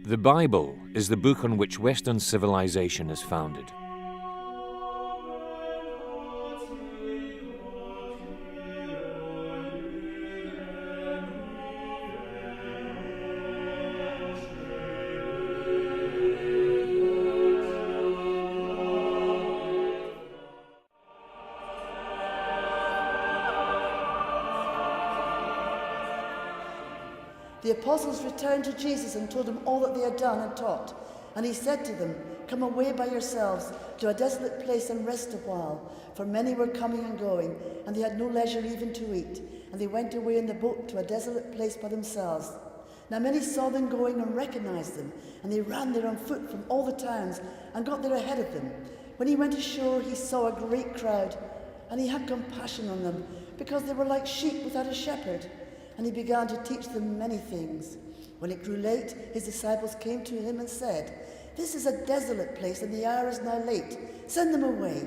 The Bible is the book on which Western civilization is founded. The apostles returned to Jesus and told him all that they had done and taught. And he said to them, "Come away by yourselves to a desolate place and rest a while, for many were coming and going, and they had no leisure even to eat. And they went away in the boat to a desolate place by themselves. Now many saw them going and recognized them, and they ran there on foot from all the towns and got there ahead of them. When he went ashore, he saw a great crowd, and he had compassion on them, because they were like sheep without a shepherd. And he began to teach them many things. When it grew late, his disciples came to him and said, 'This is a desolate place, and the hour is now late. Send them away.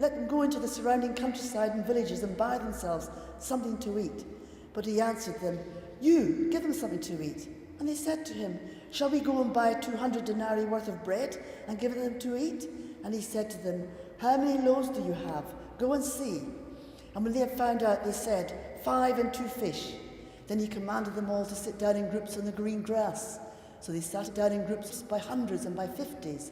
Let them go into the surrounding countryside and villages and buy themselves something to eat.' But he answered them, 'You, give them something to eat.' And they said to him, 'Shall we go and buy 200 denarii worth of bread and give them to eat?' And he said to them, 'How many loaves do you have? Go and see.' And when they had found out, they said, 5 and 2 fish. Then he commanded them all to sit down in groups on the green grass. So they sat down in groups by hundreds and by 50s.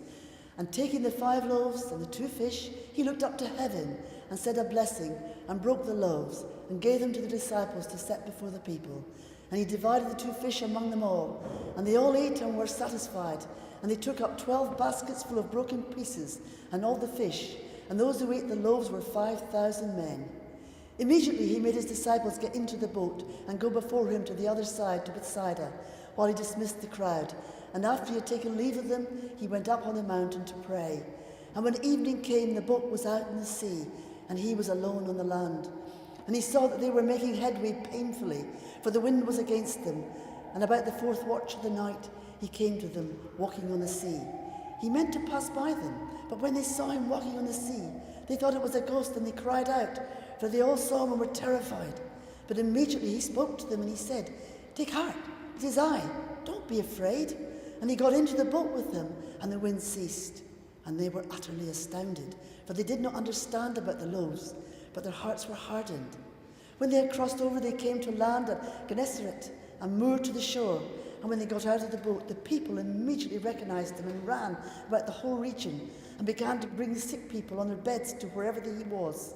And taking the 5 loaves and the 2 fish, he looked up to heaven and said a blessing and broke the loaves and gave them to the disciples to set before the people. And he divided the 2 fish among them all. And they all ate and were satisfied. And they took up 12 baskets full of broken pieces and all the fish. And those who ate the loaves were 5,000 men. Immediately he made his disciples get into the boat and go before him to the other side, to Bethsaida, while he dismissed the crowd. And after he had taken leave of them, he went up on the mountain to pray. And when evening came, the boat was out in the sea, and he was alone on the land. And he saw that they were making headway painfully, for the wind was against them. And about the 4th watch of the night, he came to them, walking on the sea. He meant to pass by them, but when they saw him walking on the sea, they thought it was a ghost, and they cried out, for they all saw him and were terrified. But immediately he spoke to them, and he said, 'Take heart, it is I, don't be afraid.' And he got into the boat with them, and the wind ceased. And they were utterly astounded, for they did not understand about the loaves, but their hearts were hardened. When they had crossed over, they came to land at Gennesaret and moored to the shore. And when they got out of the boat, the people immediately recognized him and ran about the whole region and began to bring the sick people on their beds to wherever he was.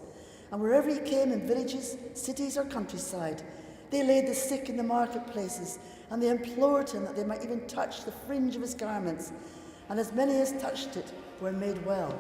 And wherever he came, in villages, cities, or countryside, they laid the sick in the marketplaces, and they implored him that they might even touch the fringe of his garments. And as many as touched it were made well.